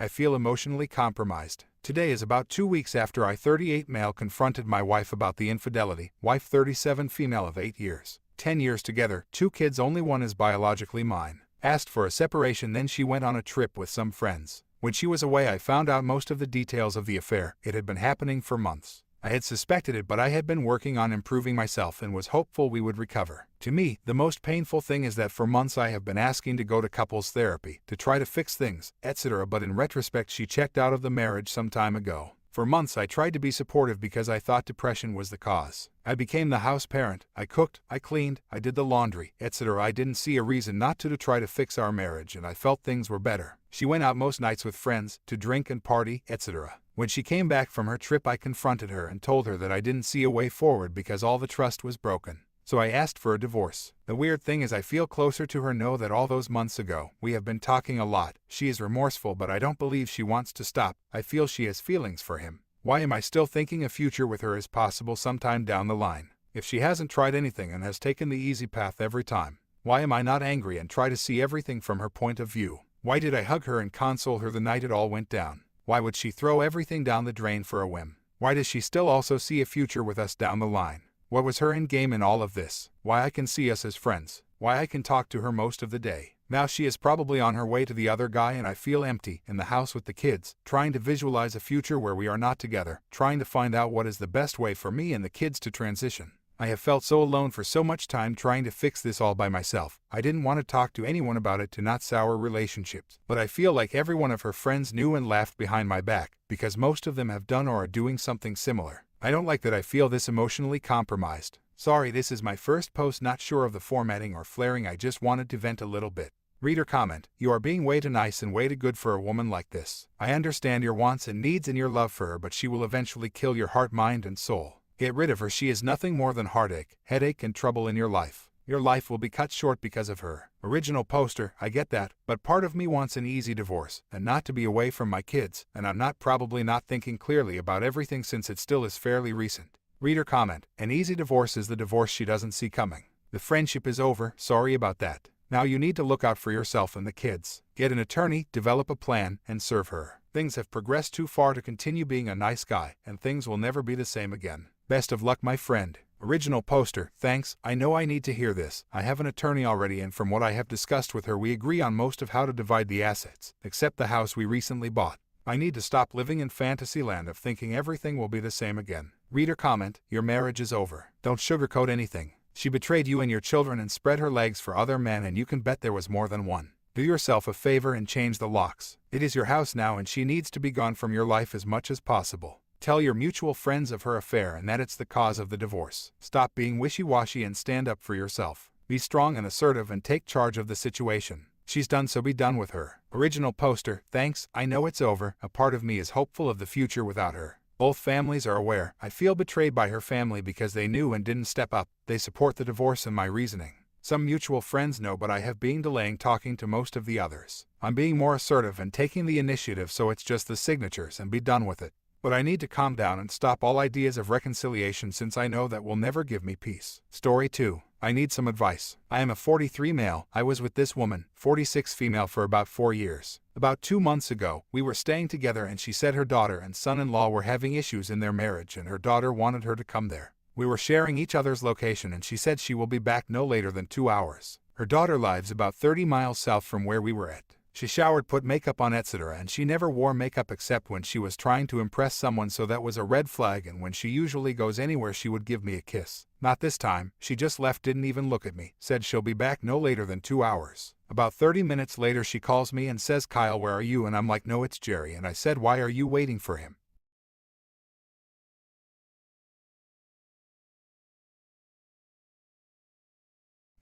I feel emotionally compromised. Today is about 2 weeks after I 38 male confronted my wife about the infidelity, wife 37 female of 8 years. 10 years together, 2 kids, only one is biologically mine. Asked for a separation, then she went on a trip with some friends. When she was away, I found out most of the details of the affair. It had been happening for months. I had suspected it, but I had been working on improving myself and was hopeful we would recover. To me, the most painful thing is that for months I have been asking to go to couples therapy, to try to fix things, etc. But in retrospect, she checked out of the marriage some time ago. For months I tried to be supportive because I thought depression was the cause. I became the house parent. I cooked, I cleaned, I did the laundry, etc. I didn't see a reason not to try to fix our marriage, and I felt things were better. She went out most nights with friends, to drink and party, etc. When she came back from her trip, I confronted her and told her that I didn't see a way forward because all the trust was broken. So I asked for a divorce. The weird thing is I feel closer to her now that all those months ago. We have been talking a lot. She is remorseful, but I don't believe she wants to stop. I feel she has feelings for him. Why am I still thinking a future with her is possible sometime down the line? If she hasn't tried anything and has taken the easy path every time, why am I not angry and try to see everything from her point of view? Why did I hug her and console her the night it all went down? Why would she throw everything down the drain for a whim? Why does she still also see a future with us down the line? What was her end game in all of this? Why I can see us as friends? Why I can talk to her most of the day? Now she is probably on her way to the other guy, and I feel empty in the house with the kids, trying to visualize a future where we are not together, trying to find out what is the best way for me and the kids to transition. I have felt so alone for so much time trying to fix this all by myself. I didn't want to talk to anyone about it to not sour relationships. But I feel like every one of her friends knew and laughed behind my back, because most of them have done or are doing something similar. I don't like that I feel this emotionally compromised. Sorry, this is my first post, not sure of the formatting or flaring. I just wanted to vent a little bit. Reader comment: you are being way too nice and way too good for a woman like this. I understand your wants and needs and your love for her, but she will eventually kill your heart, mind, and soul. Get rid of her. She is nothing more than heartache, headache, and trouble in your life. Your life will be cut short because of her. Original poster: I get that, but part of me wants an easy divorce, and not to be away from my kids, and I'm probably not thinking clearly about everything since it still is fairly recent. Reader comment: an easy divorce is the divorce she doesn't see coming. The friendship is over, sorry about that. Now you need to look out for yourself and the kids. Get an attorney, develop a plan, and serve her. Things have progressed too far to continue being a nice guy, and things will never be the same again. Best of luck, my friend. Original poster: thanks, I know I need to hear this. I have an attorney already, and from what I have discussed with her, we agree on most of how to divide the assets, except the house we recently bought. I need to stop living in fantasy land of thinking everything will be the same again. Reader comment: your marriage is over. Don't sugarcoat anything. She betrayed you and your children and spread her legs for other men, and you can bet there was more than one. Do yourself a favor and change the locks. It is your house now, and she needs to be gone from your life as much as possible. Tell your mutual friends of her affair and that it's the cause of the divorce. Stop being wishy-washy and stand up for yourself. Be strong and assertive and take charge of the situation. She's done, so be done with her. Original poster: thanks, I know it's over. A part of me is hopeful of the future without her. Both families are aware. I feel betrayed by her family because they knew and didn't step up. They support the divorce and my reasoning. Some mutual friends know, but I have been delaying talking to most of the others. I'm being more assertive and taking the initiative, so it's just the signatures and be done with it. But I need to calm down and stop all ideas of reconciliation, since I know that will never give me peace. Story 2. I need some advice. I am a 43 male. I was with this woman, 46 female, for about 4 years. About 2 months ago, we were staying together, and she said her daughter and son-in-law were having issues in their marriage and her daughter wanted her to come there. We were sharing each other's location, and she said she will be back no later than 2 hours. Her daughter lives about 30 miles south from where we were at. She showered, put makeup on, etc., and she never wore makeup except when she was trying to impress someone, so that was a red flag, and when she usually goes anywhere she would give me a kiss. Not this time. She just left, didn't even look at me, said she'll be back no later than 2 hours. About 30 minutes later she calls me and says, "Kyle, where are you?" And I'm like, "No, it's Jerry." And I said, "Why are you waiting for him?"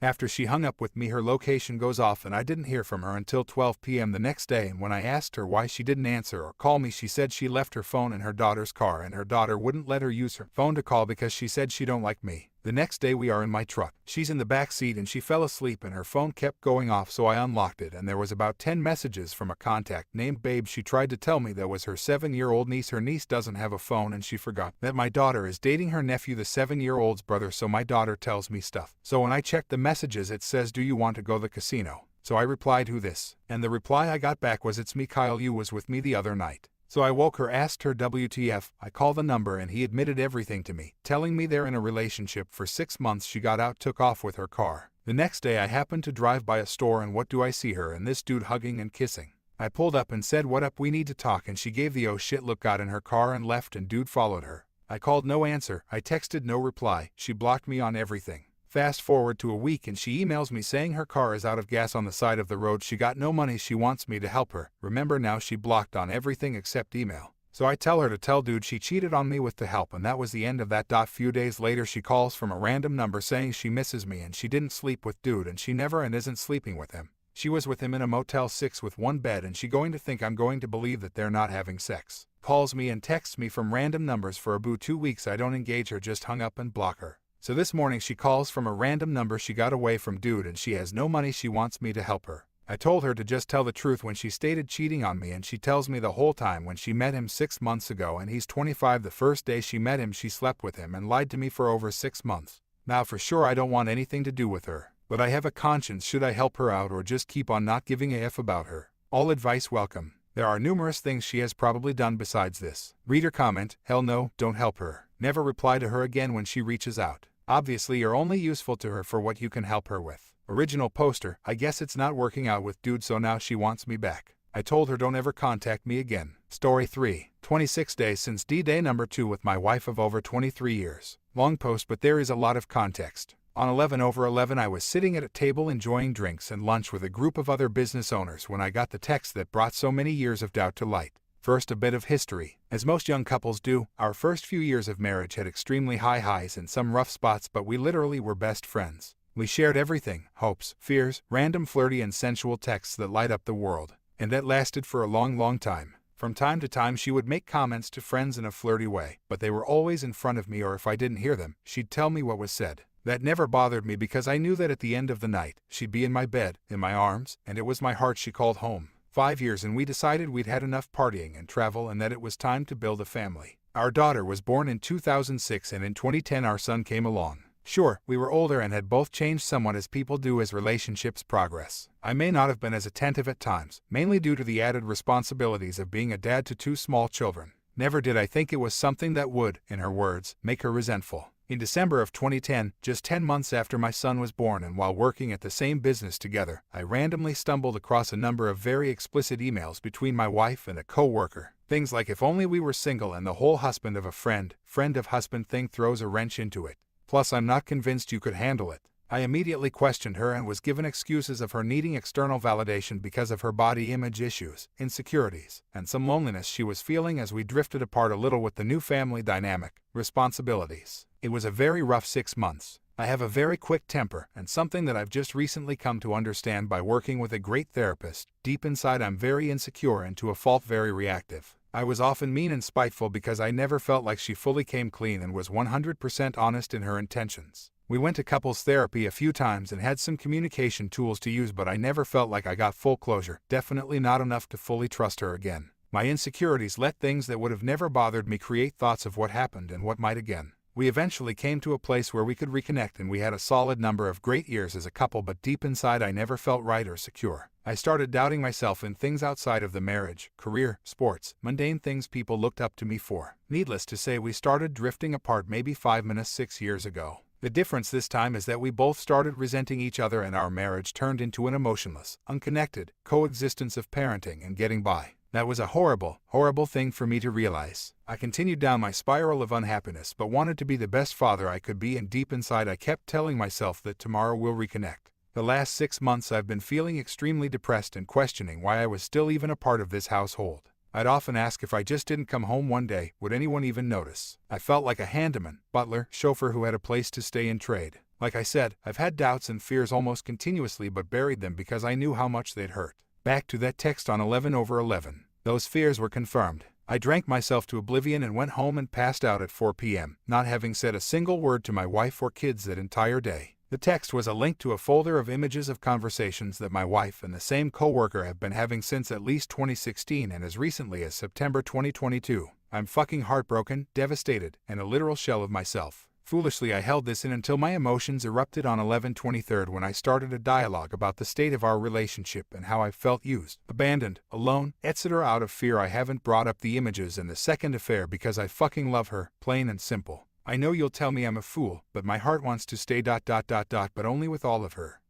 After she hung up with me, her location goes off, and I didn't hear from her until 12 p.m. the next day, and when I asked her why she didn't answer or call me, she said she left her phone in her daughter's car and her daughter wouldn't let her use her phone to call because she said she don't like me. The next day we are in my truck. She's in the back seat and she fell asleep and her phone kept going off, so I unlocked it and there was about 10 messages from a contact named Babe. She tried to tell me that was her 7-year-old niece. Her niece doesn't have a phone and she forgot that my daughter is dating her nephew, the 7-year-old's brother, so my daughter tells me stuff. So when I checked the messages it says, "Do you want to go to the casino?" So I replied, who this? And the reply I got back was, it's me, Kyle, you was with me the other night. So I woke her, asked her WTF, I called the number and he admitted everything to me, telling me they're in a relationship for 6 months. She got out, took off with her car. The next day I happened to drive by a store and what do I see her and this dude hugging and kissing. I pulled up and said, what up, we need to talk, and she gave the oh shit look, got in her car and left, and dude followed her. I called, no answer, I texted, no reply, she blocked me on everything. Fast forward to a week and she emails me saying her car is out of gas on the side of the road, she got no money, she wants me to help her. Remember, now she blocked on everything except email. So I tell her to tell dude she cheated on me with the help, and that was the end of that. Few days later she calls from a random number saying she misses me and she didn't sleep with dude and she never and isn't sleeping with him. She was with him in a Motel 6 with one bed, and she going to think I'm going to believe that they're not having sex. Calls me and texts me from random numbers for about 2 weeks. I don't engage her, just hung up and block her. So this morning she calls from a random number, she got away from dude and she has no money, she wants me to help her. I told her to just tell the truth when she stated cheating on me, and she tells me the whole time when she met him 6 months ago and he's 25. The first day she met him she slept with him and lied to me for over 6 months. Now for sure I don't want anything to do with her, but I have a conscience. Should I help her out or just keep on not giving a F about her? All advice welcome. There are numerous things she has probably done besides this. Reader comment, hell no, don't help her. Never reply to her again when she reaches out. Obviously you're only useful to her for what you can help her with. Original poster, I guess it's not working out with dude, so now she wants me back. I told her don't ever contact me again. Story 3. 26 days since D-Day number 2 with my wife of over 23 years. Long post, but there is a lot of context. On 11/11 I was sitting at a table enjoying drinks and lunch with a group of other business owners when I got the text that brought so many years of doubt to light. First, a bit of history. As most young couples do, our first few years of marriage had extremely high highs and some rough spots, but we literally were best friends. We shared everything, hopes, fears, random flirty and sensual texts that light up the world. And that lasted for a long time. From time to time she would make comments to friends in a flirty way, but they were always in front of me, or if I didn't hear them, she'd tell me what was said. That never bothered me because I knew that at the end of the night, she'd be in my bed, in my arms, and it was my heart she called home. 5 years and we decided we'd had enough partying and travel and that it was time to build a family. Our daughter was born in 2006 and in 2010 our son came along. Sure, we were older and had both changed somewhat as people do as relationships progress. I may not have been as attentive at times, mainly due to the added responsibilities of being a dad to 2 small children. Never did I think it was something that would, in her words, make her resentful. In December of 2010, just 10 months after my son was born and while working at the same business together, I randomly stumbled across a number of very explicit emails between my wife and a co-worker. Things like, if only we were single, and the whole husband of a friend of husband thing throws a wrench into it. Plus, I'm not convinced you could handle it. I immediately questioned her and was given excuses of her needing external validation because of her body image issues, insecurities, and some loneliness she was feeling as we drifted apart a little with the new family dynamic, responsibilities. It was a very rough 6 months. I have a very quick temper, and something that I've just recently come to understand by working with a great therapist. Deep inside I'm very insecure and to a fault very reactive. I was often mean and spiteful because I never felt like she fully came clean and was 100% honest in her intentions. We went to couples therapy a few times and had some communication tools to use, but I never felt like I got full closure, definitely not enough to fully trust her again. My insecurities let things that would have never bothered me create thoughts of what happened and what might again. We eventually came to a place where we could reconnect and we had a solid number of great years as a couple, but deep inside I never felt right or secure. I started doubting myself in things outside of the marriage, career, sports, mundane things people looked up to me for. Needless to say, we started drifting apart maybe 6 years ago. The difference this time is that we both started resenting each other and our marriage turned into an emotionless, unconnected coexistence of parenting and getting by. That was a horrible thing for me to realize. I continued down my spiral of unhappiness but wanted to be the best father I could be, and deep inside I kept telling myself that tomorrow we'll reconnect. The last 6 months I've been feeling extremely depressed and questioning why I was still even a part of this household. I'd often ask if I just didn't come home one day, would anyone even notice? I felt like a handyman, butler, chauffeur who had a place to stay in trade. Like I said, I've had doubts and fears almost continuously but buried them because I knew how much they'd hurt. Back to that text on 11/11. Those fears were confirmed. I drank myself to oblivion and went home and passed out at 4 p.m., not having said a single word to my wife or kids that entire day. The text was a link to a folder of images of conversations that my wife and the same co-worker have been having since at least 2016 and as recently as September 2022. I'm fucking heartbroken, devastated, and a literal shell of myself. Foolishly, I held this in until my emotions erupted on 11/23 when I started a dialogue about the state of our relationship and how I felt used, abandoned, alone, etc. Out of fear, I haven't brought up the images and the second affair because I fucking love her, plain and simple. I know you'll tell me I'm a fool, but my heart wants to stay ... but only with all of her.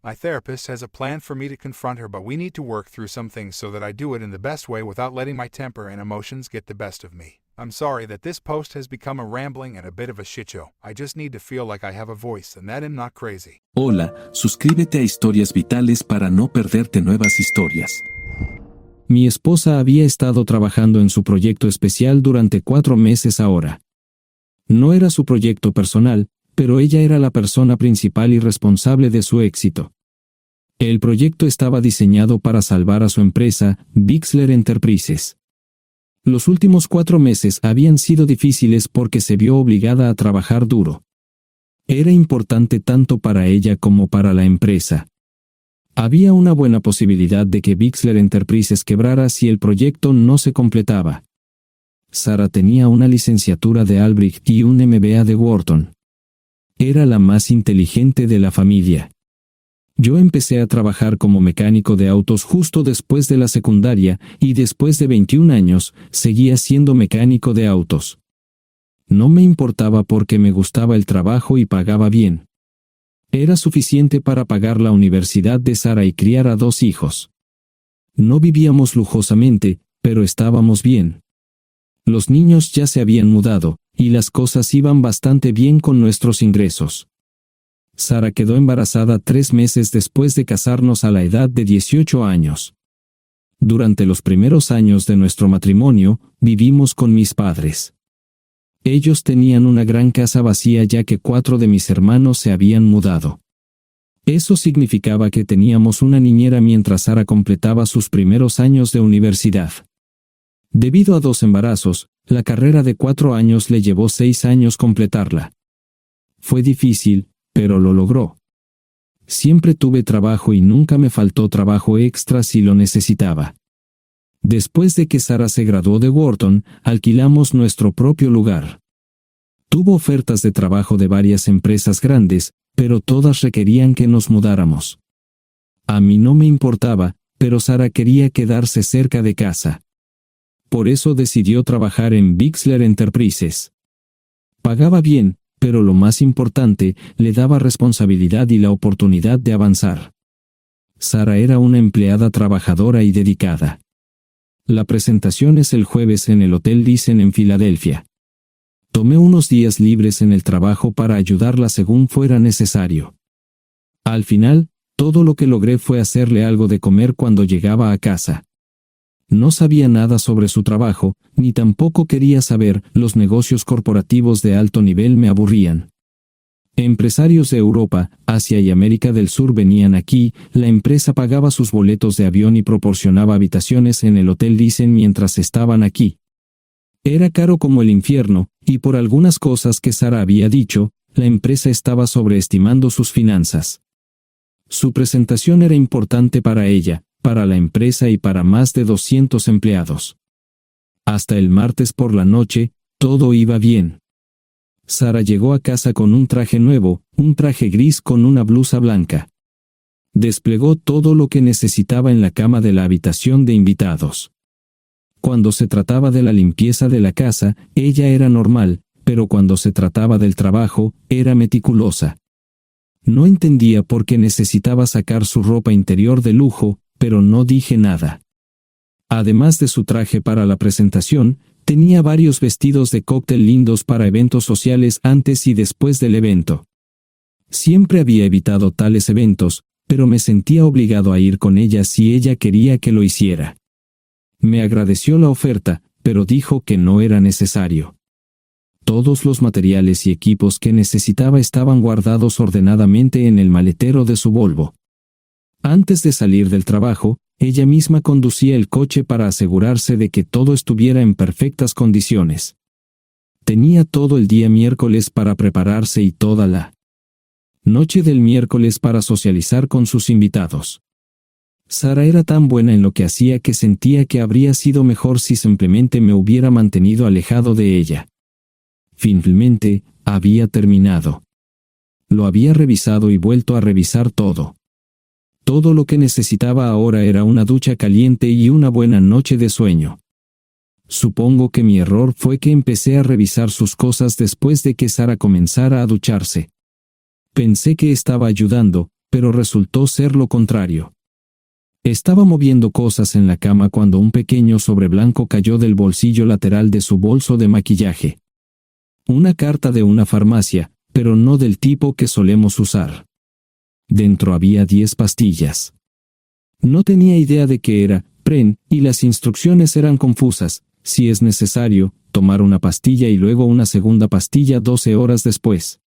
My therapist has a plan for me to confront her, but we need to work through some things so that I do it in the best way without letting my temper and emotions get the best of me. I'm sorry that this post has become a rambling and a bit of a shit show. I just need to feel like I have a voice and that I'm not crazy. Hola, suscríbete a Historias Vitales para no perderte nuevas historias. Mi esposa había estado trabajando en su proyecto especial durante 4 meses ahora. No era su proyecto personal, pero ella era la persona principal y responsable de su éxito. El proyecto estaba diseñado para salvar a su empresa, Bixler Enterprises. Los últimos 4 meses habían sido difíciles porque se vio obligada a trabajar duro. Era importante tanto para ella como para la empresa. Había una buena posibilidad de que Bixler Enterprises quebrara si el proyecto no se completaba. Sara tenía una licenciatura de Albrecht y un MBA de Wharton. Era la más inteligente de la familia. Yo empecé a trabajar como mecánico de autos justo después de la secundaria y después de 21 años seguía siendo mecánico de autos. No me importaba porque me gustaba el trabajo y pagaba bien. Era suficiente para pagar la universidad de Sara y criar a 2 hijos. No vivíamos lujosamente, pero estábamos bien. Los niños ya se habían mudado, y las cosas iban bastante bien con nuestros ingresos. Sara quedó embarazada 3 meses después de casarnos a la edad de 18 años. Durante los primeros años de nuestro matrimonio, vivimos con mis padres. Ellos tenían una gran casa vacía ya que 4 de mis hermanos se habían mudado. Eso significaba que teníamos una niñera mientras Sara completaba sus primeros años de universidad. Debido a 2 embarazos, la carrera de 4 años le llevó 6 años completarla. Fue difícil, pero lo logró. Siempre tuve trabajo y nunca me faltó trabajo extra si lo necesitaba. Después de que Sara se graduó de Wharton, alquilamos nuestro propio lugar. Tuvo ofertas de trabajo de varias empresas grandes, pero todas requerían que nos mudáramos. A mí no me importaba, pero Sara quería quedarse cerca de casa. Por eso decidió trabajar en Bixler Enterprises. Pagaba bien, pero lo más importante, le daba responsabilidad y la oportunidad de avanzar. Sara era una empleada trabajadora y dedicada. La presentación es el jueves en el Hotel Thyssen en Filadelfia. Tomé unos días libres en el trabajo para ayudarla según fuera necesario. Al final, todo lo que logré fue hacerle algo de comer cuando llegaba a casa. No sabía nada sobre su trabajo, ni tampoco quería saber, los negocios corporativos de alto nivel me aburrían. Empresarios de Europa, Asia y América del Sur venían aquí, la empresa pagaba sus boletos de avión y proporcionaba habitaciones en el Hotel Thyssen mientras estaban aquí. Era caro como el infierno, y por algunas cosas que Sara había dicho, la empresa estaba sobreestimando sus finanzas. Su presentación era importante para ella, para la empresa y para más de 200 empleados. Hasta el martes por la noche, todo iba bien. Sara llegó a casa con un traje nuevo, un traje gris con una blusa blanca. Desplegó todo lo que necesitaba en la cama de la habitación de invitados. Cuando se trataba de la limpieza de la casa, ella era normal, pero cuando se trataba del trabajo, era meticulosa. No entendía por qué necesitaba sacar su ropa interior de lujo, pero no dije nada. Además de su traje para la presentación, tenía varios vestidos de cóctel lindos para eventos sociales antes y después del evento. Siempre había evitado tales eventos, pero me sentía obligado a ir con ella si ella quería que lo hiciera. Me agradeció la oferta, pero dijo que no era necesario. Todos los materiales y equipos que necesitaba estaban guardados ordenadamente en el maletero de su Volvo. Antes de salir del trabajo, ella misma conducía el coche para asegurarse de que todo estuviera en perfectas condiciones. Tenía todo el día miércoles para prepararse y toda la noche del miércoles para socializar con sus invitados. Sara era tan buena en lo que hacía que sentía que habría sido mejor si simplemente me hubiera mantenido alejado de ella. Finalmente, Había terminado. Lo había revisado y vuelto a revisar todo. Todo lo que necesitaba ahora era una ducha caliente y una buena noche de sueño. Supongo que mi error fue que empecé a revisar sus cosas después de que Sara comenzara a ducharse. Pensé que estaba ayudando, pero resultó ser lo contrario. Estaba moviendo cosas en la cama cuando un pequeño sobre blanco cayó del bolsillo lateral de su bolso de maquillaje. Una carta de una farmacia, pero no del tipo que solemos usar. Dentro había 10 pastillas. No tenía idea de qué era, Pren, y las instrucciones eran confusas. Si es necesario, tomar una pastilla y luego una segunda pastilla 12 horas después.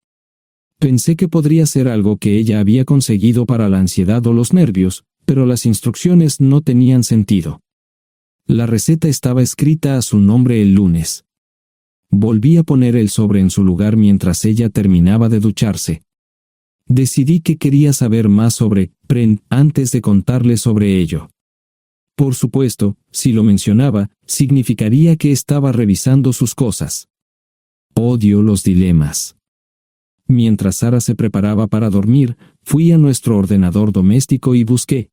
Pensé que podría ser algo que ella había conseguido para la ansiedad o los nervios, pero las instrucciones no tenían sentido. La receta estaba escrita a su nombre el lunes. Volví a poner el sobre en su lugar mientras ella terminaba de ducharse. Decidí que quería saber más sobre Pren antes de contarle sobre ello. Por supuesto, si lo mencionaba, significaría que estaba revisando sus cosas. Odio los dilemas. Mientras Sara se preparaba para dormir, fui a nuestro ordenador doméstico y busqué.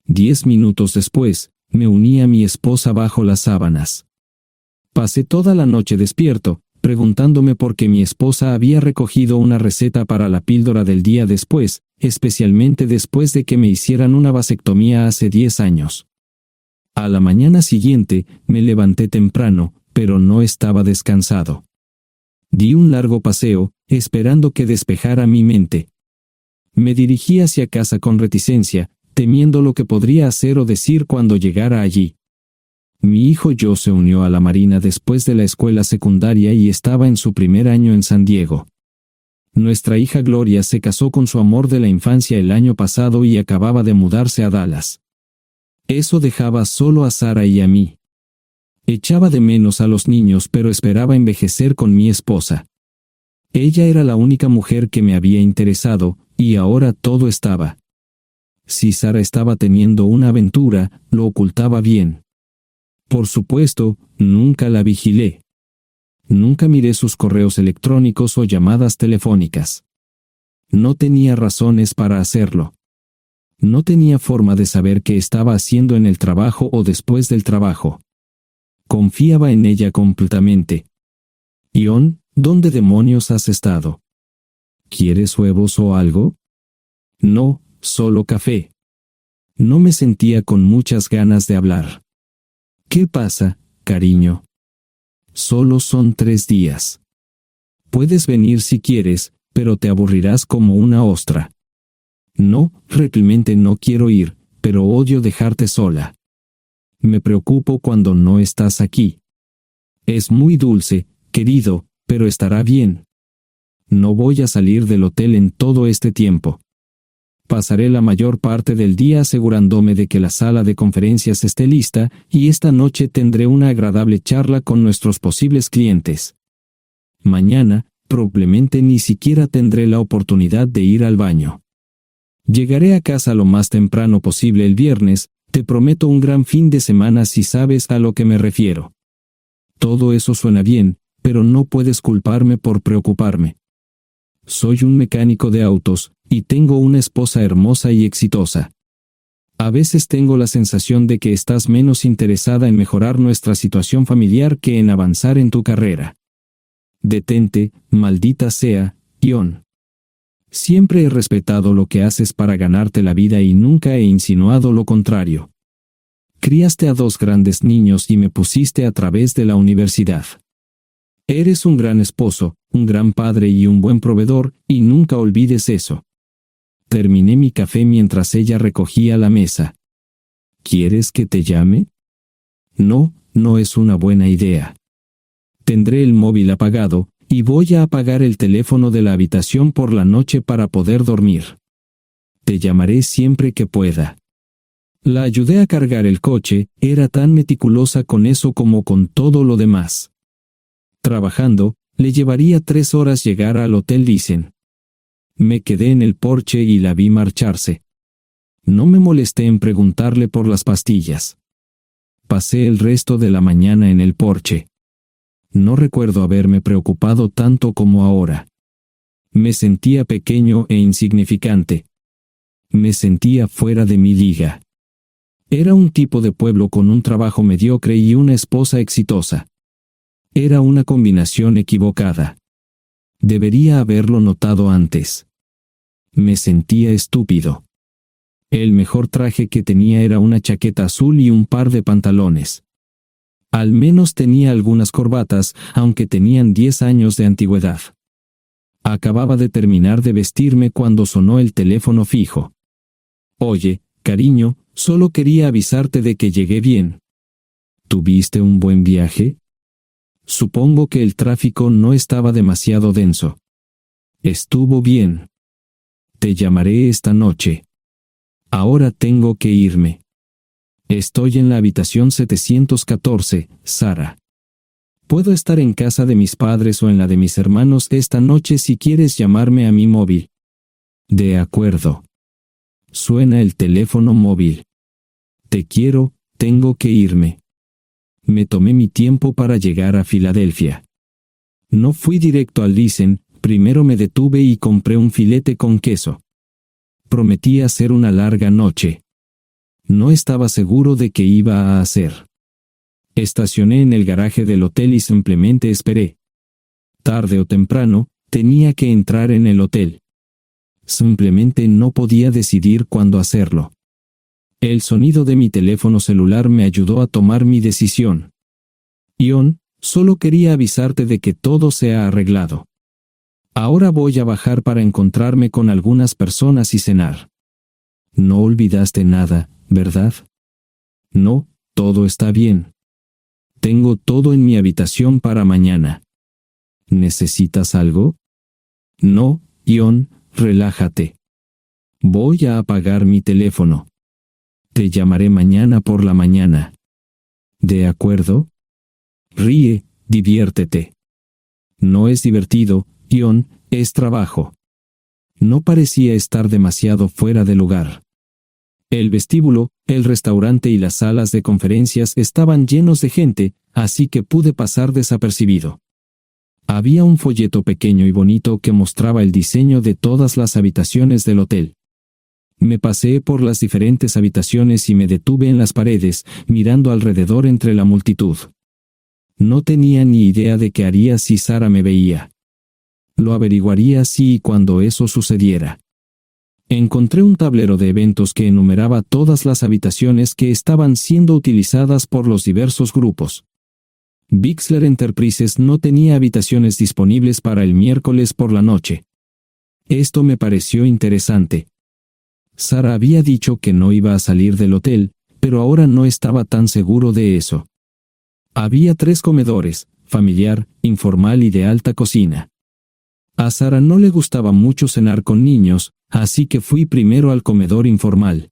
10 minutos después, me uní a mi esposa bajo las sábanas. Pasé toda la noche despierto, preguntándome por qué mi esposa había recogido una receta para la píldora del día después, especialmente después de que me hicieran una vasectomía hace 10 años. A la mañana siguiente, me levanté temprano, pero no estaba descansado. Di un largo paseo, esperando que despejara mi mente. Me dirigí hacia casa con reticencia, temiendo lo que podría hacer o decir cuando llegara allí. Mi hijo Joe se unió a la Marina después de la escuela secundaria y estaba en su primer año en San Diego. Nuestra hija Gloria se casó con su amor de la infancia el año pasado y acababa de mudarse a Dallas. Eso dejaba solo a Sara y a mí. Echaba de menos a los niños, pero esperaba envejecer con mi esposa. Ella era la única mujer que me había interesado, y ahora todo estaba. Si Sara estaba teniendo una aventura, lo ocultaba bien. Por supuesto, nunca la vigilé. Nunca miré sus correos electrónicos o llamadas telefónicas. No tenía razones para hacerlo. No tenía forma de saber qué estaba haciendo en el trabajo o después del trabajo. Confiaba en ella completamente. Ion, ¿dónde demonios has estado? ¿Quieres huevos o algo? No, solo café. No me sentía con muchas ganas de hablar. ¿Qué pasa, cariño? Solo son 3 días. Puedes venir si quieres, pero te aburrirás como una ostra. No, realmente no quiero ir, pero odio dejarte sola. Me preocupo cuando no estás aquí. Es muy dulce, querido, pero estará bien. No voy a salir del hotel en todo este tiempo. Pasaré la mayor parte del día asegurándome de que la sala de conferencias esté lista, y esta noche tendré una agradable charla con nuestros posibles clientes. Mañana, probablemente ni siquiera tendré la oportunidad de ir al baño. Llegaré a casa lo más temprano posible el viernes, te prometo un gran fin de semana si sabes a lo que me refiero. Todo eso suena bien, pero no puedes culparme por preocuparme. Soy un mecánico de autos, y tengo una esposa hermosa y exitosa. A veces tengo la sensación de que estás menos interesada en mejorar nuestra situación familiar que en avanzar en tu carrera. Detente, maldita sea, Ion. Siempre he respetado lo que haces para ganarte la vida y nunca he insinuado lo contrario. Criaste a 2 grandes niños y me pusiste a través de la universidad. Eres un gran esposo, un gran padre y un buen proveedor, y nunca olvides eso. Terminé mi café mientras ella recogía la mesa. ¿Quieres que te llame? No, no es una buena idea. Tendré el móvil apagado, y voy a apagar el teléfono de la habitación por la noche para poder dormir. Te llamaré siempre que pueda. La ayudé a cargar el coche, era tan meticulosa con eso como con todo lo demás. Trabajando, le llevaría 3 horas llegar al Hotel Dicen. Me quedé en el porche y la vi marcharse. No me molesté en preguntarle por las pastillas. Pasé el resto de la mañana en el porche. No recuerdo haberme preocupado tanto como ahora. Me sentía pequeño e insignificante. Me sentía fuera de mi liga. Era un tipo de pueblo con un trabajo mediocre y una esposa exitosa. Era una combinación equivocada. Debería haberlo notado antes. Me sentía estúpido. El mejor traje que tenía era una chaqueta azul y un par de pantalones. Al menos tenía algunas corbatas, aunque tenían 10 años de antigüedad. Acababa de terminar de vestirme cuando sonó el teléfono fijo. Oye, cariño, solo quería avisarte de que llegué bien. ¿Tuviste un buen viaje? Supongo que el tráfico no estaba demasiado denso. Estuvo bien. Te llamaré esta noche. Ahora tengo que irme. Estoy en la habitación 714, Sara. Puedo estar en casa de mis padres o en la de mis hermanos esta noche si quieres llamarme a mi móvil. De acuerdo. Suena el teléfono móvil. Te quiero, tengo que irme. Me tomé mi tiempo para llegar a Filadelfia. No fui directo al Lisen, primero me detuve y compré un filete con queso. Prometí hacer una larga noche. No estaba seguro de qué iba a hacer. Estacioné en el garaje del hotel y simplemente esperé. Tarde o temprano, tenía que entrar en el hotel. Simplemente no podía decidir cuándo hacerlo. El sonido de mi teléfono celular me ayudó a tomar mi decisión. Ion, solo quería avisarte de que todo se ha arreglado. Ahora voy a bajar para encontrarme con algunas personas y cenar. No olvidaste nada, ¿verdad? No, todo está bien. Tengo todo en mi habitación para mañana. ¿Necesitas algo? No, Ion, relájate. Voy a apagar mi teléfono. Te llamaré mañana por la mañana. ¿De acuerdo? Ríe, diviértete. No es divertido, Ion, es trabajo. No parecía estar demasiado fuera de lugar. El vestíbulo, el restaurante y las salas de conferencias estaban llenos de gente, así que pude pasar desapercibido. Había un folleto pequeño y bonito que mostraba el diseño de todas las habitaciones del hotel. Me paseé por las diferentes habitaciones y me detuve en las paredes, mirando alrededor entre la multitud. No tenía ni idea de qué haría si Sara me veía. Lo averiguaría si y cuando eso sucediera. Encontré un tablero de eventos que enumeraba todas las habitaciones que estaban siendo utilizadas por los diversos grupos. Bixler Enterprises no tenía habitaciones disponibles para el miércoles por la noche. Esto me pareció interesante. Sara había dicho que no iba a salir del hotel, pero ahora no estaba tan seguro de eso. Había 3 comedores, familiar, informal y de alta cocina. A Sara no le gustaba mucho cenar con niños, así que fui primero al comedor informal.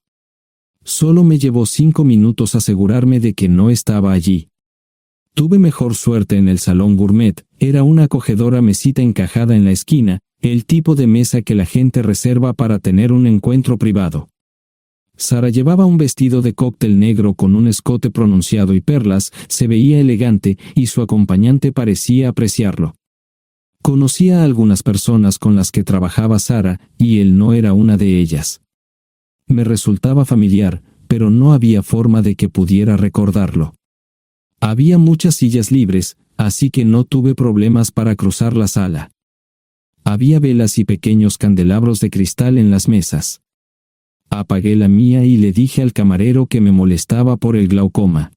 Solo me llevó 5 minutos asegurarme de que no estaba allí. Tuve mejor suerte en el salón gourmet, era una acogedora mesita encajada en la esquina, el tipo de mesa que la gente reserva para tener un encuentro privado. Sara llevaba un vestido de cóctel negro con un escote pronunciado y perlas, se veía elegante y su acompañante parecía apreciarlo. Conocía a algunas personas con las que trabajaba Sara, y él no era una de ellas. Me resultaba familiar, pero no había forma de que pudiera recordarlo. Había muchas sillas libres, así que no tuve problemas para cruzar la sala. Había velas y pequeños candelabros de cristal en las mesas. Apagué la mía y le dije al camarero que me molestaba por el glaucoma.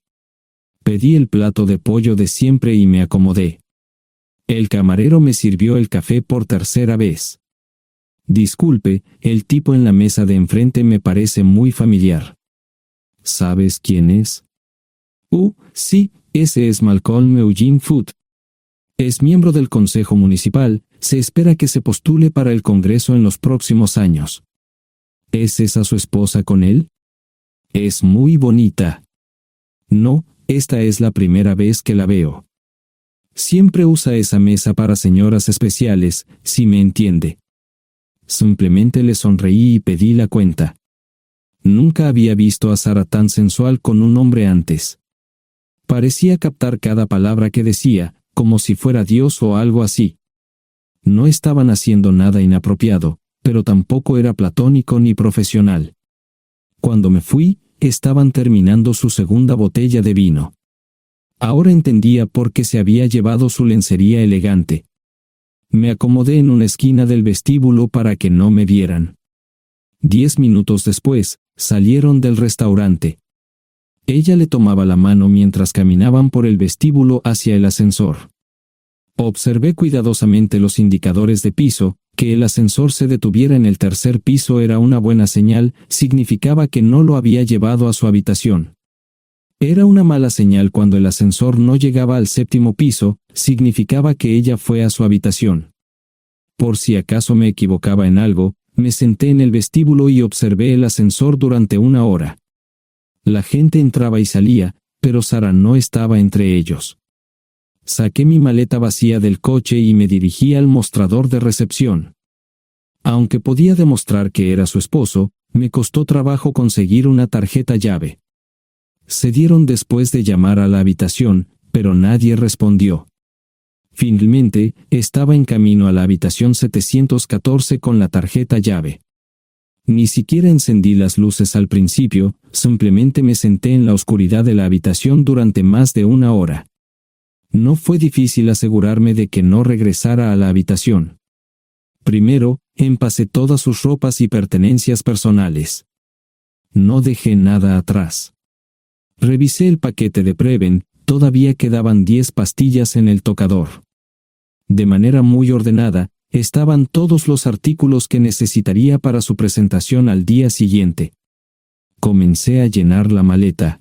Pedí el plato de pollo de siempre y me acomodé. El camarero me sirvió el café por tercera vez. Disculpe, el tipo en la mesa de enfrente me parece muy familiar. ¿Sabes quién es? Sí, ese es Malcolm Eugene Foote. Es miembro del Consejo Municipal, se espera que se postule para el Congreso en los próximos años. ¿Es esa su esposa con él? Es muy bonita. No, esta es la primera vez que la veo. Siempre usa esa mesa para señoras especiales, si me entiende. Simplemente le sonreí y pedí la cuenta. Nunca había visto a Sara tan sensual con un hombre antes. Parecía captar cada palabra que decía, como si fuera Dios o algo así. No estaban haciendo nada inapropiado, pero tampoco era platónico ni profesional. Cuando me fui, estaban terminando su segunda botella de vino. Ahora entendía por qué se había llevado su lencería elegante. Me acomodé en una esquina del vestíbulo para que no me vieran. 10 minutos después, salieron del restaurante. Ella le tomaba la mano mientras caminaban por el vestíbulo hacia el ascensor. Observé cuidadosamente los indicadores de piso. Que el ascensor se detuviera en el tercer piso era una buena señal, significaba que no lo había llevado a su habitación. Era una mala señal cuando el ascensor no llegaba al séptimo piso, significaba que ella fue a su habitación. Por si acaso me equivocaba en algo, me senté en el vestíbulo y observé el ascensor durante 1 hora. La gente entraba y salía, pero Sara no estaba entre ellos. Saqué mi maleta vacía del coche y me dirigí al mostrador de recepción. Aunque podía demostrar que era su esposo, me costó trabajo conseguir una tarjeta llave. Se dieron después de llamar a la habitación, pero nadie respondió. Finalmente, estaba en camino a la habitación 714 con la tarjeta llave. Ni siquiera encendí las luces al principio, simplemente me senté en la oscuridad de la habitación durante más de 1 hora. No fue difícil asegurarme de que no regresara a la habitación. Primero, empacé todas sus ropas y pertenencias personales. No dejé nada atrás. Revisé el paquete de Preven, todavía quedaban 10 pastillas en el tocador. De manera muy ordenada, estaban todos los artículos que necesitaría para su presentación al día siguiente. Comencé a llenar la maleta.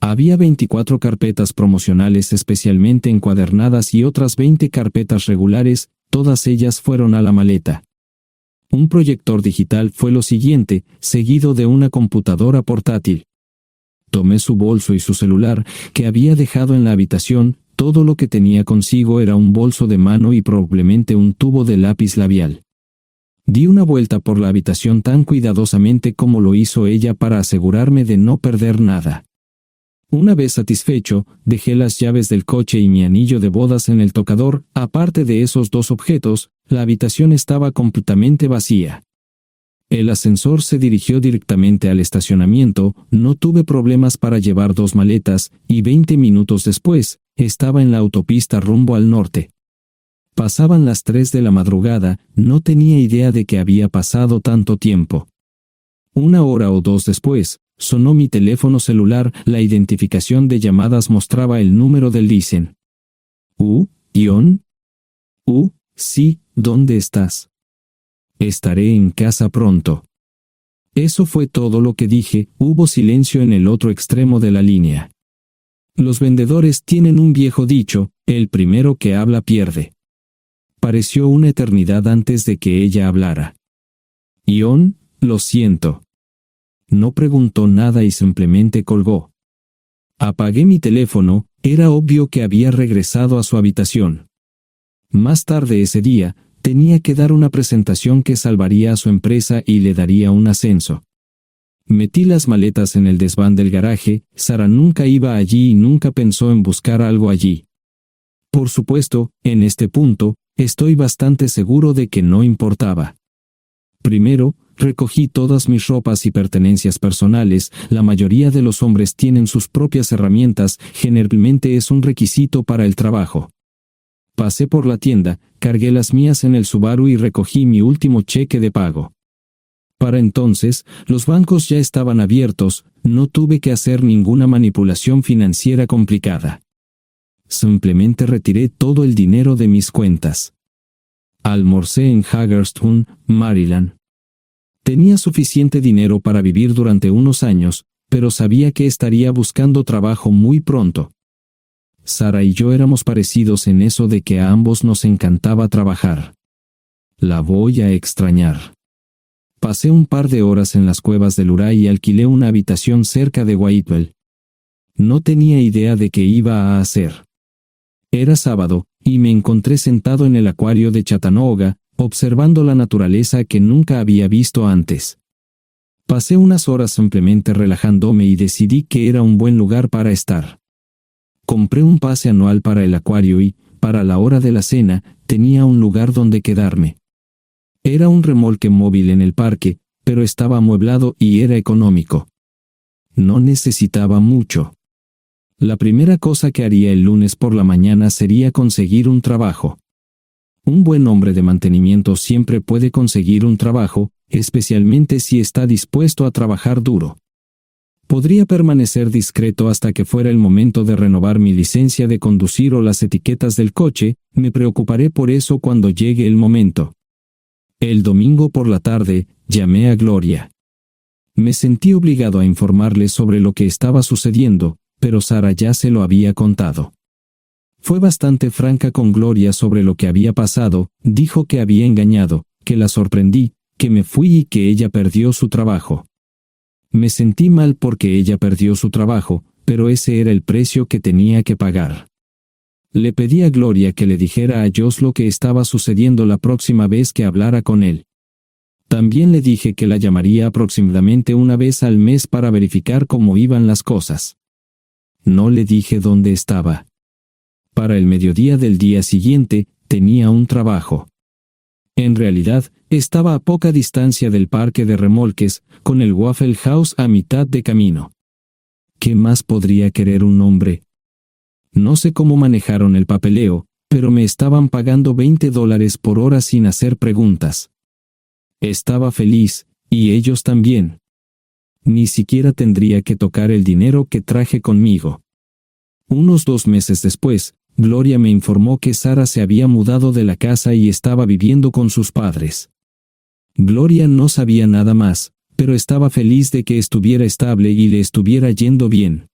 Había 24 carpetas promocionales especialmente encuadernadas y otras 20 carpetas regulares, todas ellas fueron a la maleta. Un proyector digital fue lo siguiente, seguido de una computadora portátil. Tomé su bolso y su celular, que había dejado en la habitación. Todo lo que tenía consigo era un bolso de mano y probablemente un tubo de lápiz labial. Di una vuelta por la habitación tan cuidadosamente como lo hizo ella para asegurarme de no perder nada. Una vez satisfecho, dejé las llaves del coche y mi anillo de bodas en el tocador. Aparte de esos 2 objetos, la habitación estaba completamente vacía. El ascensor se dirigió directamente al estacionamiento, no tuve problemas para llevar 2 maletas, y 20 minutos después, estaba en la autopista rumbo al norte. Pasaban las 3 de la madrugada, no tenía idea de que había pasado tanto tiempo. 1 hora o 2 después, sonó mi teléfono celular, la identificación de llamadas mostraba el número del Listen. ¿Ion? Sí, ¿dónde estás? Estaré en casa pronto. Eso fue todo lo que dije. Hubo silencio en el otro extremo de la línea. Los vendedores tienen un viejo dicho, el primero que habla pierde. Pareció una eternidad antes de que ella hablara. Ion, lo siento. No preguntó nada y simplemente colgó. Apagué mi teléfono, era obvio que había regresado a su habitación. Más tarde ese día, tenía que dar una presentación que salvaría a su empresa y le daría un ascenso. Metí las maletas en el desván del garaje. Sara nunca iba allí y nunca pensó en buscar algo allí. Por supuesto, en este punto, estoy bastante seguro de que no importaba. Primero, recogí todas mis ropas y pertenencias personales. La mayoría de los hombres tienen sus propias herramientas, generalmente es un requisito para el trabajo. Pasé por la tienda, cargué las mías en el Subaru y recogí mi último cheque de pago. Para entonces, los bancos ya estaban abiertos, no tuve que hacer ninguna manipulación financiera complicada. Simplemente retiré todo el dinero de mis cuentas. Almorcé en Hagerstown, Maryland. Tenía suficiente dinero para vivir durante unos años, pero sabía que estaría buscando trabajo muy pronto. Sara y yo éramos parecidos en eso de que a ambos nos encantaba trabajar. La voy a extrañar. Pasé un par de horas en las cuevas del Uray y alquilé una habitación cerca de Whitewell. No tenía idea de qué iba a hacer. Era sábado, y me encontré sentado en el acuario de Chattanooga, observando la naturaleza que nunca había visto antes. Pasé unas horas simplemente relajándome y decidí que era un buen lugar para estar. compré un pase anual para el acuario y, para la hora de la cena, tenía un lugar donde quedarme. Era un remolque móvil en el parque, pero estaba amueblado y era económico. No necesitaba mucho. La primera cosa que haría el lunes por la mañana sería conseguir un trabajo. Un buen hombre de mantenimiento siempre puede conseguir un trabajo, especialmente si está dispuesto a trabajar duro. Podría permanecer discreto hasta que fuera el momento de renovar mi licencia de conducir o las etiquetas del coche, me preocuparé por eso cuando llegue el momento. El domingo por la tarde, llamé a Gloria. Me sentí obligado a informarle sobre lo que estaba sucediendo, pero Sara ya se lo había contado. Fue bastante franca con Gloria sobre lo que había pasado, dijo que había engañado, que la sorprendí, que me fui y que ella perdió su trabajo. Me sentí mal porque ella perdió su trabajo, pero ese era el precio que tenía que pagar. Le pedí a Gloria que le dijera a Josh lo que estaba sucediendo la próxima vez que hablara con él. También le dije que la llamaría aproximadamente una vez al mes para verificar cómo iban las cosas. No le dije dónde estaba. Para el mediodía del día siguiente, tenía un trabajo. En realidad, estaba a poca distancia del parque de remolques, con el Waffle House a mitad de camino. ¿Qué más podría querer un hombre? No sé cómo manejaron el papeleo, pero me estaban pagando $20 por hora sin hacer preguntas. Estaba feliz, y ellos también. Ni siquiera tendría que tocar el dinero que traje conmigo. Unos 2 meses después, Gloria me informó que Sara se había mudado de la casa y estaba viviendo con sus padres. Gloria no sabía nada más, pero estaba feliz de que estuviera estable y le estuviera yendo bien.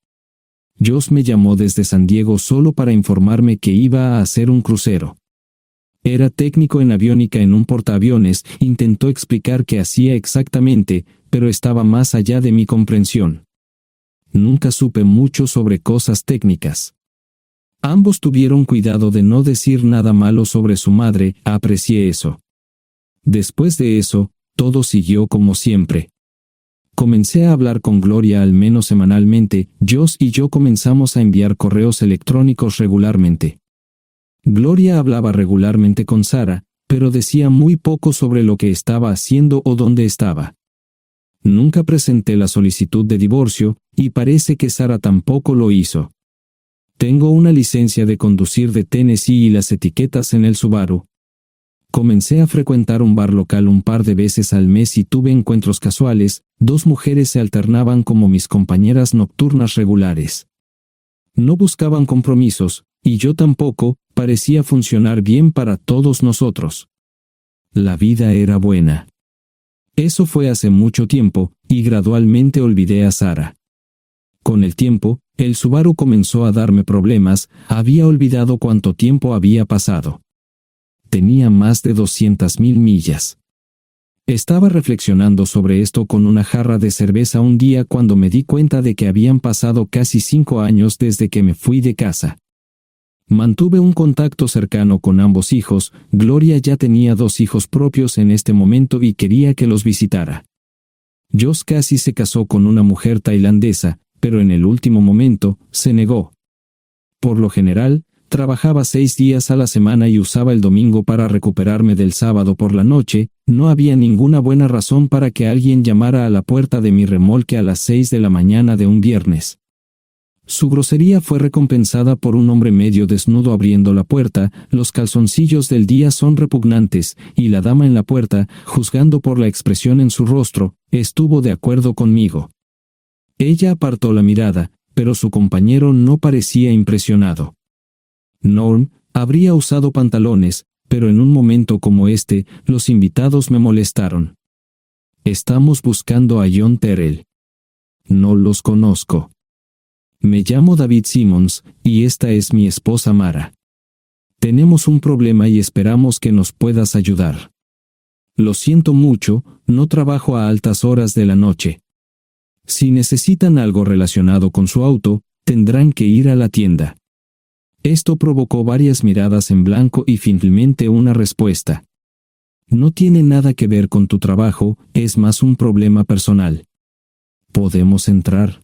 Josh me llamó desde San Diego solo para informarme que iba a hacer un crucero. Era técnico en aviónica en un portaaviones, intentó explicar qué hacía exactamente, pero estaba más allá de mi comprensión. Nunca supe mucho sobre cosas técnicas. Ambos tuvieron cuidado de no decir nada malo sobre su madre, aprecié eso. Después de eso, todo siguió como siempre. Comencé a hablar con Gloria al menos semanalmente, Josh y yo comenzamos a enviar correos electrónicos regularmente. Gloria hablaba regularmente con Sara, pero decía muy poco sobre lo que estaba haciendo o dónde estaba. Nunca presenté la solicitud de divorcio, y parece que Sara tampoco lo hizo. Tengo una licencia de conducir de Tennessee y las etiquetas en el Subaru. Comencé a frecuentar un bar local un par de veces al mes y tuve encuentros casuales, 2 mujeres se alternaban como mis compañeras nocturnas regulares. No buscaban compromisos, y yo tampoco, parecía funcionar bien para todos nosotros. La vida era buena. Eso fue hace mucho tiempo, y gradualmente olvidé a Sara. Con el tiempo, el Subaru comenzó a darme problemas, había olvidado cuánto tiempo había pasado. Tenía más de 200,000 millas. Estaba reflexionando sobre esto con una jarra de cerveza un día cuando me di cuenta de que habían pasado casi 5 años desde que me fui de casa. Mantuve un contacto cercano con ambos hijos, Gloria ya tenía 2 hijos propios en este momento y quería que los visitara. Josh casi se casó con una mujer tailandesa, pero en el último momento, se negó. Por lo general, trabajaba 6 días a la semana y usaba el domingo para recuperarme del sábado por la noche, no había ninguna buena razón para que alguien llamara a la puerta de mi remolque a las 6 de la mañana de un viernes. Su grosería fue recompensada por un hombre medio desnudo abriendo la puerta, los calzoncillos del día son repugnantes, y la dama en la puerta, juzgando por la expresión en su rostro, estuvo de acuerdo conmigo. Ella apartó la mirada, pero su compañero no parecía impresionado. Norm habría usado pantalones, pero en un momento como este, los invitados me molestaron. Estamos buscando a John Terrell. No los conozco. Me llamo David Simmons, y esta es mi esposa Mara. Tenemos un problema y esperamos que nos puedas ayudar. Lo siento mucho, no trabajo a altas horas de la noche. Si necesitan algo relacionado con su auto, tendrán que ir a la tienda. Esto provocó varias miradas en blanco y finalmente una respuesta. No tiene nada que ver con tu trabajo, es más un problema personal. ¿Podemos entrar?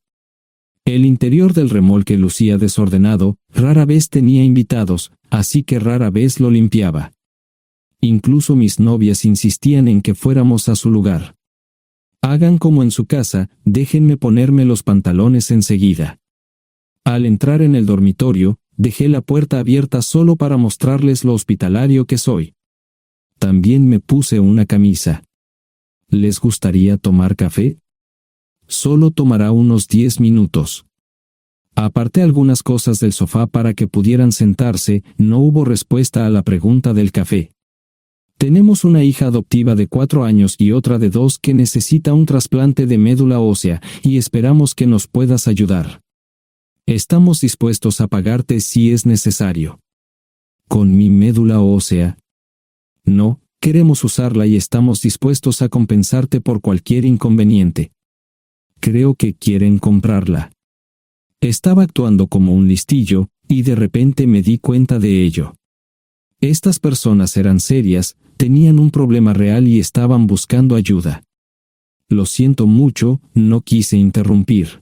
El interior del remolque lucía desordenado, rara vez tenía invitados, así que rara vez lo limpiaba. Incluso mis novias insistían en que fuéramos a su lugar. Hagan como en su casa, déjenme ponerme los pantalones enseguida. Al entrar en el dormitorio, dejé la puerta abierta solo para mostrarles lo hospitalario que soy. También me puse una camisa. ¿Les gustaría tomar café? Solo tomará unos 10 minutos. Aparté algunas cosas del sofá para que pudieran sentarse, no hubo respuesta a la pregunta del café. Tenemos una hija adoptiva de 4 años y otra de 2 que necesita un trasplante de médula ósea, y esperamos que nos puedas ayudar. Estamos dispuestos a pagarte si es necesario. ¿Con mi médula ósea? No, queremos usarla y estamos dispuestos a compensarte por cualquier inconveniente. Creo que quieren comprarla. Estaba actuando como un listillo, y de repente me di cuenta de ello. Estas personas eran serias, tenían un problema real y estaban buscando ayuda. Lo siento mucho, no quise interrumpir.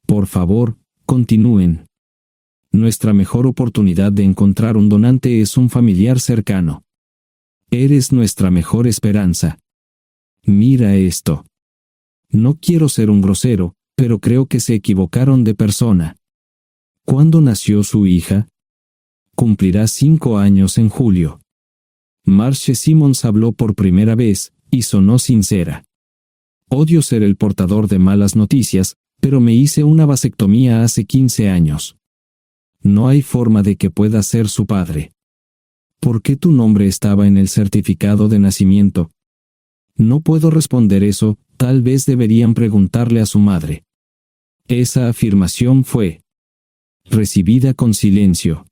Por favor, continúen. Nuestra mejor oportunidad de encontrar un donante es un familiar cercano. Eres nuestra mejor esperanza. Mira esto. No quiero ser un grosero, pero creo que se equivocaron de persona. ¿Cuándo nació su hija? Cumplirá 5 años en julio. Marche Simons habló por primera vez, y sonó sincera. Odio ser el portador de malas noticias, pero me hice una vasectomía hace 15 años. No hay forma de que pueda ser su padre. ¿Por qué tu nombre estaba en el certificado de nacimiento? No puedo responder eso, tal vez deberían preguntarle a su madre. Esa afirmación fue recibida con silencio.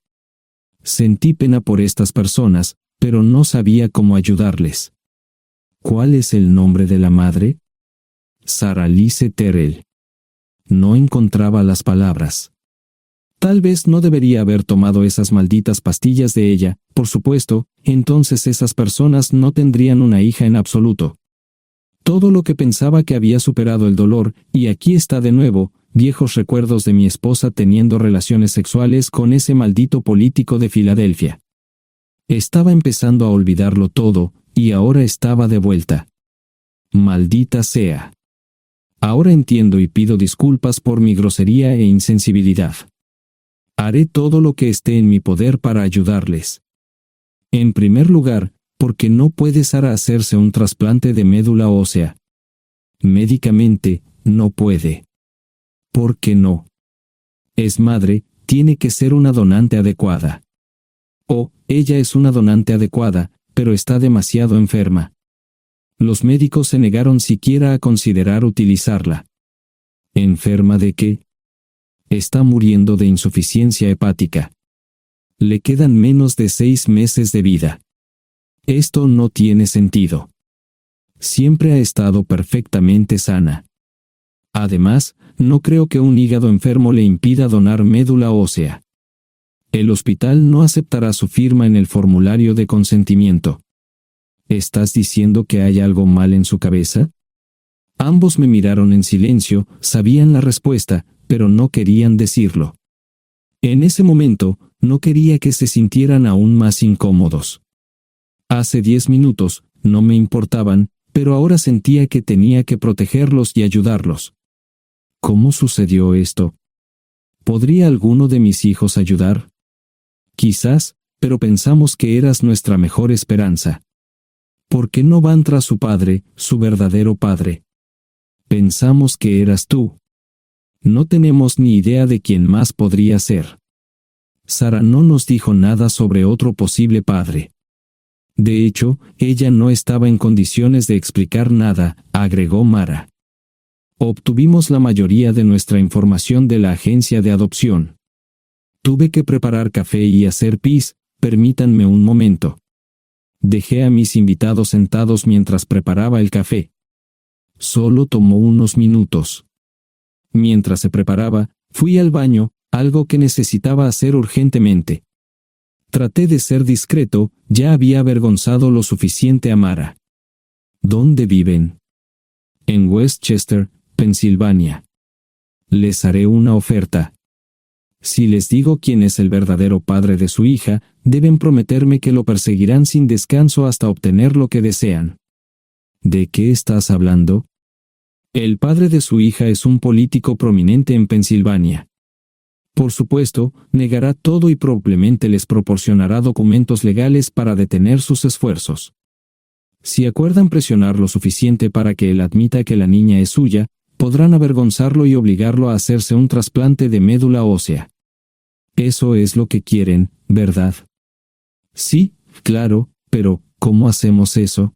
Sentí pena por estas personas, pero no sabía cómo ayudarles. ¿Cuál es el nombre de la madre? Sarah Lise Terrell. No encontraba las palabras. Tal vez no debería haber tomado esas malditas pastillas de ella, por supuesto, entonces esas personas no tendrían una hija en absoluto. Todo lo que pensaba que había superado el dolor, y aquí está de nuevo, viejos recuerdos de mi esposa teniendo relaciones sexuales con ese maldito político de Filadelfia. Estaba empezando a olvidarlo todo, y ahora estaba de vuelta. Maldita sea. Ahora entiendo y pido disculpas por mi grosería e insensibilidad. Haré todo lo que esté en mi poder para ayudarles. En primer lugar, porque no puede Sara hacerse un trasplante de médula ósea. Médicamente, no puede. ¿Por qué no? Es madre, tiene que ser una donante adecuada. Ella es una donante adecuada, pero está demasiado enferma. Los médicos se negaron siquiera a considerar utilizarla. ¿Enferma de qué? Está muriendo de insuficiencia hepática. Le quedan menos de 6 meses de vida. Esto no tiene sentido. Siempre ha estado perfectamente sana. Además, no creo que un hígado enfermo le impida donar médula ósea. El hospital no aceptará su firma en el formulario de consentimiento. ¿Estás diciendo que hay algo mal en su cabeza? Ambos me miraron en silencio, sabían la respuesta, pero no querían decirlo. En ese momento, no quería que se sintieran aún más incómodos. Hace 10 minutos, no me importaban, pero ahora sentía que tenía que protegerlos y ayudarlos. ¿Cómo sucedió esto? ¿Podría alguno de mis hijos ayudar? Quizás, pero pensamos que eras nuestra mejor esperanza. ¿Por qué no van tras su padre, su verdadero padre? Pensamos que eras tú. No tenemos ni idea de quién más podría ser. Sara no nos dijo nada sobre otro posible padre. De hecho, ella no estaba en condiciones de explicar nada, agregó Mara. Obtuvimos la mayoría de nuestra información de la agencia de adopción. Tuve que preparar café y hacer pis, permítanme un momento. Dejé a mis invitados sentados mientras preparaba el café. Solo tomó unos minutos. Mientras se preparaba, fui al baño, algo que necesitaba hacer urgentemente. Traté de ser discreto, ya había avergonzado lo suficiente a Mara. ¿Dónde viven? En Westchester, Pensilvania. Les haré una oferta. Si les digo quién es el verdadero padre de su hija, deben prometerme que lo perseguirán sin descanso hasta obtener lo que desean. ¿De qué estás hablando? El padre de su hija es un político prominente en Pensilvania. Por supuesto, negará todo y probablemente les proporcionará documentos legales para detener sus esfuerzos. Si acuerdan presionar lo suficiente para que él admita que la niña es suya, podrán avergonzarlo y obligarlo a hacerse un trasplante de médula ósea. Eso es lo que quieren, ¿verdad? Sí, claro, pero ¿cómo hacemos eso?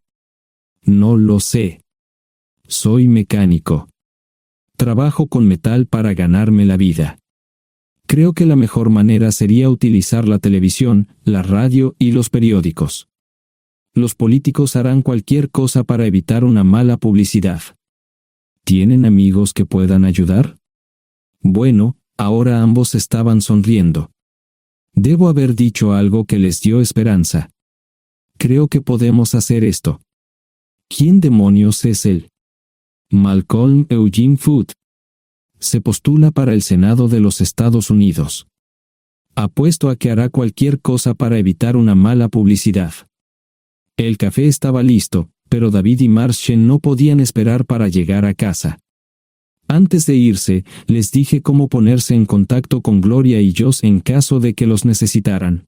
No lo sé. Soy mecánico. Trabajo con metal para ganarme la vida. Creo que la mejor manera sería utilizar la televisión, la radio y los periódicos. Los políticos harán cualquier cosa para evitar una mala publicidad. ¿Tienen amigos que puedan ayudar? Bueno, ahora ambos estaban sonriendo. Debo haber dicho algo que les dio esperanza. Creo que podemos hacer esto. ¿Quién demonios es él? Malcolm Eugene Foote. Se postula para el Senado de los Estados Unidos. Apuesto a que hará cualquier cosa para evitar una mala publicidad. El café estaba listo, pero David y Marshen no podían esperar para llegar a casa. Antes de irse, les dije cómo ponerse en contacto con Gloria y Josh en caso de que los necesitaran.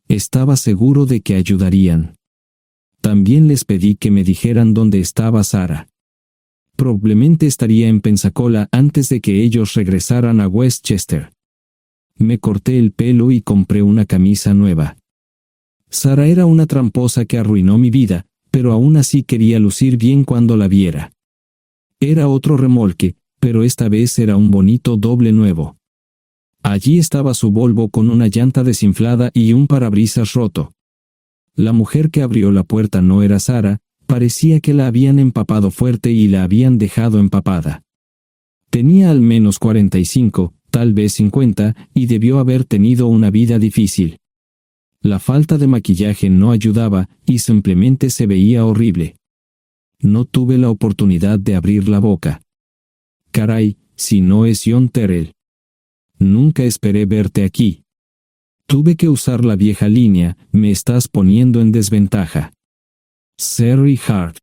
Estaba seguro de que ayudarían. También les pedí que me dijeran dónde estaba Sarah. Probablemente estaría en Pensacola antes de que ellos regresaran a Westchester. Me corté el pelo y compré una camisa nueva. Sarah era una tramposa que arruinó mi vida, pero aún así quería lucir bien cuando la viera. Era otro remolque, pero esta vez era un bonito doble nuevo. Allí estaba su Volvo con una llanta desinflada y un parabrisas roto. La mujer que abrió la puerta no era Sarah, parecía que la habían empapado fuerte y la habían dejado empapada. Tenía al menos 45, tal vez 50, y debió haber tenido una vida difícil. La falta de maquillaje no ayudaba, y simplemente se veía horrible. No tuve la oportunidad de abrir la boca. Caray, si no es John Terrell. Nunca esperé verte aquí. Tuve que usar la vieja línea, me estás poniendo en desventaja. Sherry Hart.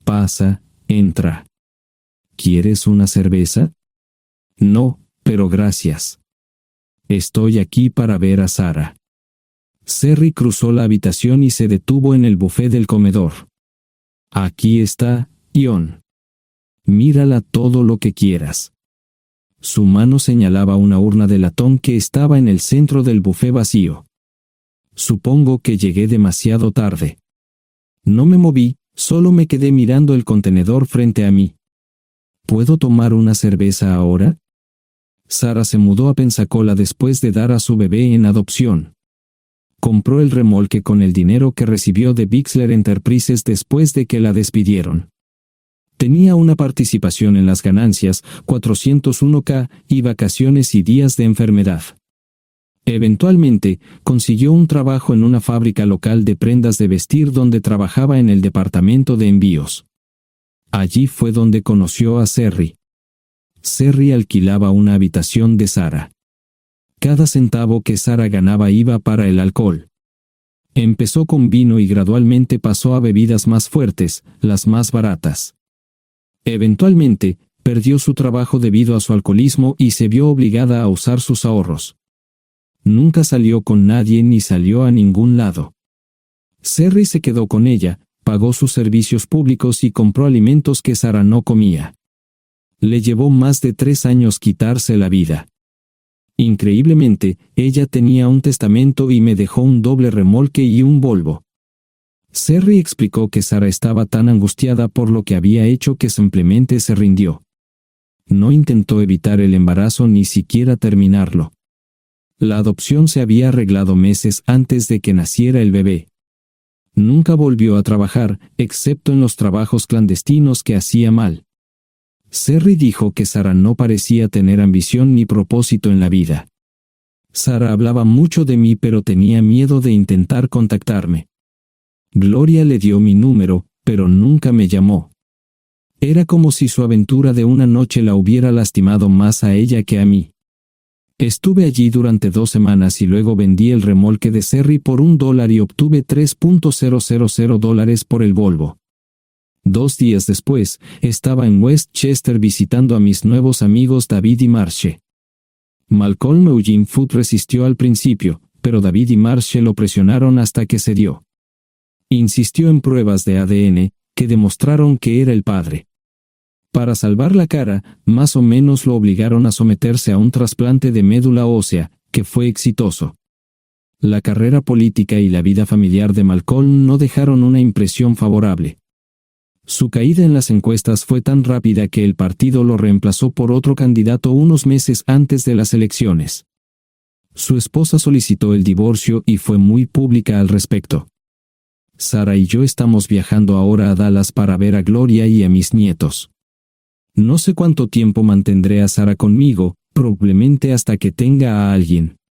Pasa, entra. ¿Quieres una cerveza? No, pero gracias. Estoy aquí para ver a Sarah. Sherry cruzó la habitación y se detuvo en el buffet del comedor. Aquí está, John. Mírala todo lo que quieras. Su mano señalaba una urna de latón que estaba en el centro del buffet vacío. Supongo que llegué demasiado tarde. No me moví, solo me quedé mirando el contenedor frente a mí. ¿Puedo tomar una cerveza ahora? Sarah se mudó a Pensacola después de dar a su bebé en adopción. Compró el remolque con el dinero que recibió de Bixler Enterprises después de que la despidieron. Tenía una participación en las ganancias, 401k, y vacaciones y días de enfermedad. Eventualmente, consiguió un trabajo en una fábrica local de prendas de vestir donde trabajaba en el departamento de envíos. Allí fue donde conoció a Sherry. Sherry alquilaba una habitación de Sarah. Cada centavo que Sarah ganaba iba para el alcohol. Empezó con vino y gradualmente pasó a bebidas más fuertes, las más baratas. Eventualmente, perdió su trabajo debido a su alcoholismo y se vio obligada a usar sus ahorros. Nunca salió con nadie ni salió a ningún lado. Sherry se quedó con ella, pagó sus servicios públicos y compró alimentos que Sarah no comía. Le llevó más de 3 años quitarse la vida. Increíblemente, ella tenía un testamento y me dejó un doble remolque y un Volvo. Sherry explicó que Sarah estaba tan angustiada por lo que había hecho que simplemente se rindió. No intentó evitar el embarazo ni siquiera terminarlo. La adopción se había arreglado meses antes de que naciera el bebé. Nunca volvió a trabajar, excepto en los trabajos clandestinos que hacía mal. Sherry dijo que Sarah no parecía tener ambición ni propósito en la vida. Sarah hablaba mucho de mí pero tenía miedo de intentar contactarme. Gloria le dio mi número, pero nunca me llamó. Era como si su aventura de una noche la hubiera lastimado más a ella que a mí. Estuve allí durante 2 semanas y luego vendí el remolque de Serry por $1 y obtuve $3,000 por el Volvo. 2 días después, estaba en Westchester visitando a mis nuevos amigos David y Marche. Malcolm Eugene Foote resistió al principio, pero David y Marche lo presionaron hasta que cedió. Insistió en pruebas de ADN, que demostraron que era el padre. Para salvar la cara, más o menos lo obligaron a someterse a un trasplante de médula ósea, que fue exitoso. La carrera política y la vida familiar de Malcolm no dejaron una impresión favorable. Su caída en las encuestas fue tan rápida que el partido lo reemplazó por otro candidato unos meses antes de las elecciones. Su esposa solicitó el divorcio y fue muy pública al respecto. Sara y yo estamos viajando ahora a Dallas para ver a Gloria y a mis nietos. No sé cuánto tiempo mantendré a Sara conmigo, probablemente hasta que tenga a alguien.